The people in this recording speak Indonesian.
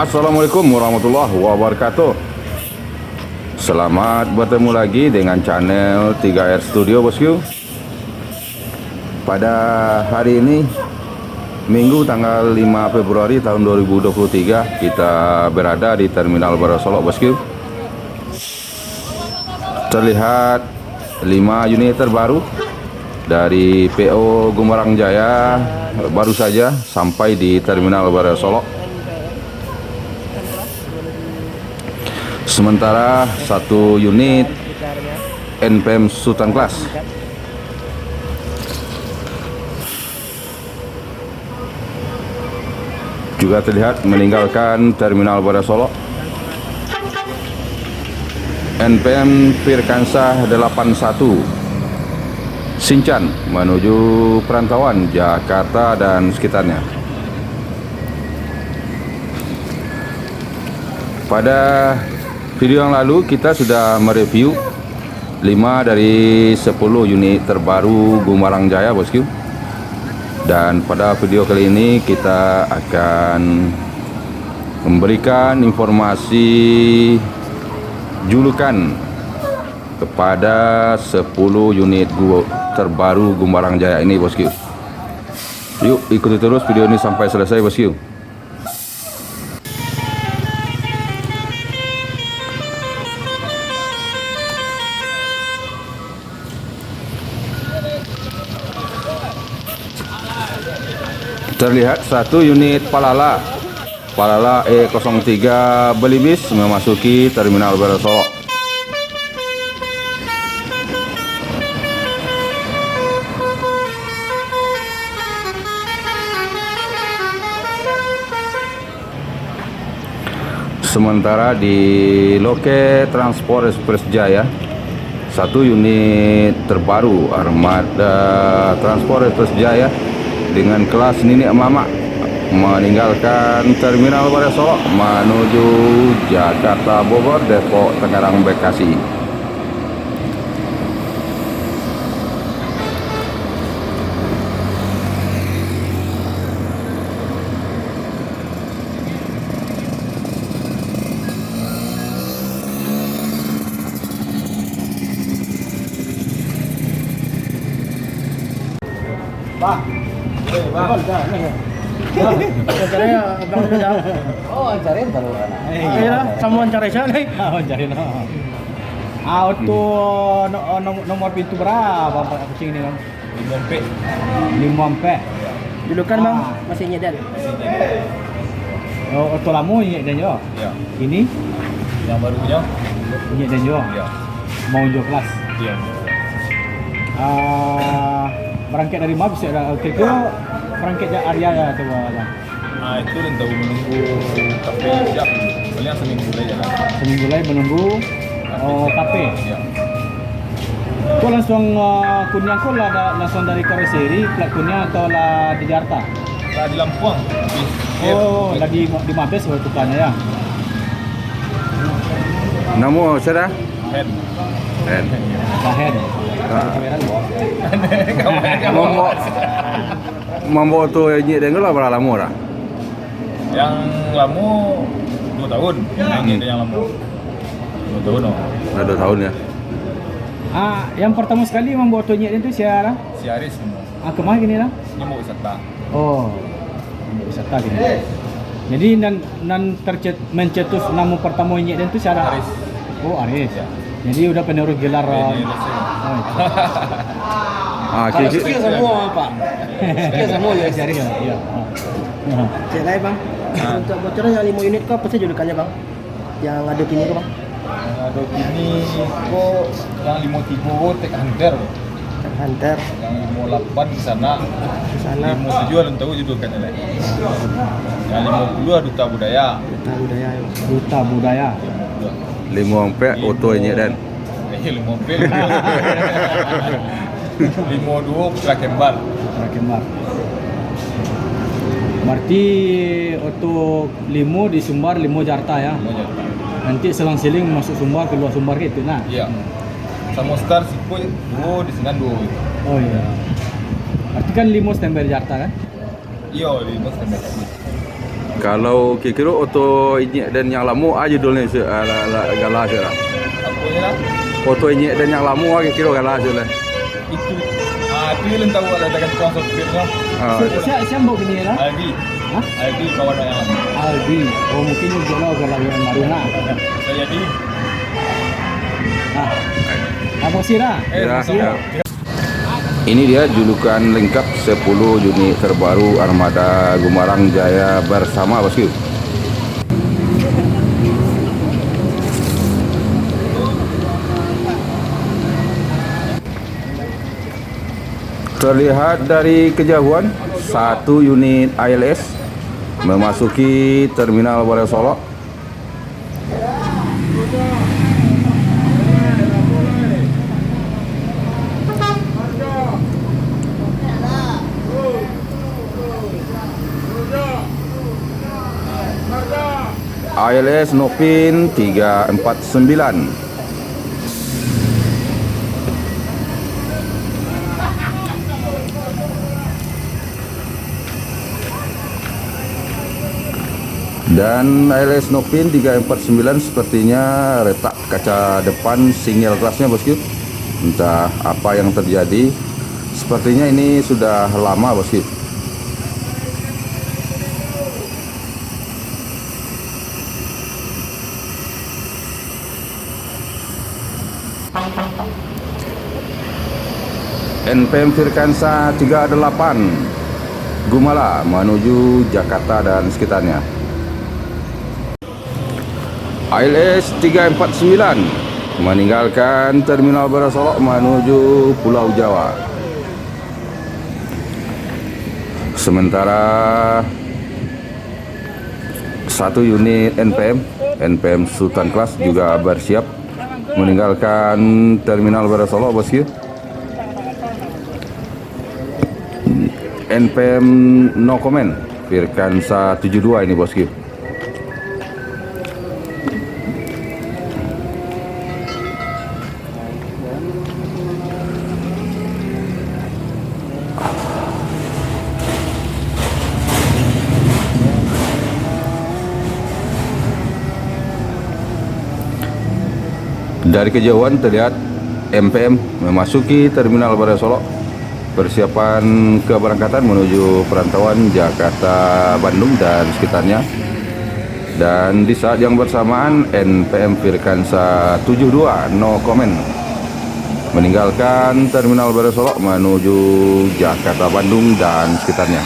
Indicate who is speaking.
Speaker 1: Assalamualaikum warahmatullahi wabarakatuh. Selamat bertemu lagi dengan channel 3R Studio bosku. Pada hari ini Minggu tanggal 5 Februari tahun 2023, kita berada di Terminal Baru Solok bosku. Terlihat 5 unit terbaru dari PO Gumarang Jaya baru saja sampai di Terminal Baru Solok. Sementara satu unit NPM Sultan Class juga terlihat meninggalkan Terminal Baru Solok. NPM Firkansa 81 Sincan menuju perantauan Jakarta dan sekitarnya. Pada video yang lalu kita sudah mereview 5 dari 10 unit terbaru Gumarang Jaya bosku. Dan pada video kali ini kita akan memberikan informasi julukan kepada 10 unit terbaru Gumarang Jaya ini bosku. Yuk ikuti terus video ini sampai selesai bosku. Terlihat satu unit Palala E03 Belibis memasuki Terminal Baru Solok. Sementara di loket Transport Express Jaya, satu unit terbaru armada Transport Express Jaya dengan kelas Nini Mama meninggalkan Terminal Baru Solok menuju Jakarta Bogor, Depok, Tangerang, Bekasi.
Speaker 2: Pak,
Speaker 3: Caranya abang sudah dah.
Speaker 2: oh wawancarin baru
Speaker 3: Iya, sama wawancara siapa nih?
Speaker 2: wawancarin auto nomor pintu berapa Pak kucing ini bang? 5
Speaker 3: Julukan bang, masih nyedar.
Speaker 2: oh auto lama ini dan jo
Speaker 4: Ya,
Speaker 2: ini
Speaker 4: yang baru punya?
Speaker 2: ini dan jo
Speaker 4: Ya,
Speaker 2: mau jo kelas
Speaker 4: iya. Berangkat
Speaker 2: berangkat dari mana bisa ada kira berangkat dari area ya coba bang
Speaker 4: Nah itu dan tahu menunggu kafe siap. Paling seminggu lagi jalan.
Speaker 2: seminggu lagi menunggu kafe
Speaker 4: Ya.
Speaker 2: kau langsung kunyah kau lah langsung dari Kareseri plat kunyah atau lah di Jakarta
Speaker 4: Lah di Lampuang.
Speaker 2: oh lah di Mabes baru tukarnya ya
Speaker 1: Namo sudah?
Speaker 4: Head.
Speaker 2: Bahen
Speaker 1: Membawa tu nyik dengan berapa lama dah?
Speaker 4: Yang lama 2 tahun. Yang lama 2 tahun. Oh.
Speaker 1: Dah 2 tahun ya.
Speaker 2: yang pertama sekali membawa tonyek itu siapa lah
Speaker 4: Si Aris semua.
Speaker 2: kemana gini lah
Speaker 4: Ini mau wisata.
Speaker 2: oh untuk wisata gini jadi nan mencetus nama pertama nyek itu siapa
Speaker 4: Aris.
Speaker 2: oh Aris
Speaker 4: Ya.
Speaker 2: jadi udah penerus gelar
Speaker 4: Ini lesson.
Speaker 3: Kalau
Speaker 1: Kiki
Speaker 3: skill semua Pak. Skill semua ya.
Speaker 2: si Aris ya iya
Speaker 3: Cek lain bang. Untuk bocoran yang 5 unit kok pasti julukannya bang. Yang ada kini kok bang.
Speaker 4: Ada gini kok yang 53 Tech Hunter.
Speaker 3: Hunter
Speaker 4: Yang 58 di sana.
Speaker 3: di sana.
Speaker 4: 57 ada tahu judulkannya lah. Yang 50 Duta Budaya.
Speaker 3: Duta budaya. Ya.
Speaker 2: duta budaya
Speaker 1: 5 ampek auto nyik dan.
Speaker 4: 50 52 Putra Kembar.
Speaker 2: Kembar berarti untuk 5 di Sumbar 5 Jakarta ya nanti selang-seling masuk Sumbar keluar Sumbar gitu nah
Speaker 4: Iya. Sama Star Sipo 2 di Senan 2.
Speaker 2: oh iya berarti kan 5 standby di Jakarta kan
Speaker 4: Iya, 5 standby.
Speaker 1: Kalau kira auto inyek dan yang lama aja judulnya galah sih lah.
Speaker 4: Apa ya lah?
Speaker 1: Auto inyek dan yang lama kira galah sih lah.
Speaker 4: Itu yang tahu ada dengan tukang sopirnya.
Speaker 2: Siapa mau gini ya?
Speaker 4: Aldi.
Speaker 2: Hah?
Speaker 4: Aldi kawan yang lama.
Speaker 2: Aldi. Oh mungkin juga lo galau yang baru nah.
Speaker 4: Saya di.
Speaker 2: Nah, apa sih lah?
Speaker 1: Ya. Ini dia julukan lengkap 10 unit terbaru Armada Gumarang Jaya bersama bosku. Terlihat dari kejauhan satu unit ALS memasuki terminal Balai Solok. ALS Nopin 349. Dan ALS Nopin 349 sepertinya retak kaca depan single kelasnya bosku. Entah apa yang terjadi. Sepertinya ini sudah lama bosku. NPM Firkansa 38 Gumala menuju Jakarta dan sekitarnya. ALS 349 meninggalkan Terminal Balai Solok menuju Pulau Jawa. Sementara satu unit NPM Sultan Kelas juga bersiap meninggalkan Terminal Balai Solok bosku. NPM no comment Firkansa 72 ini bosku. Dari kejauhan terlihat MPM memasuki Terminal Balai Solok. Persiapan keberangkatan menuju perantauan Jakarta, Bandung dan sekitarnya. Dan di saat yang bersamaan NPM Firkansa 72 no comment meninggalkan Terminal Balai Solok menuju Jakarta, Bandung dan sekitarnya.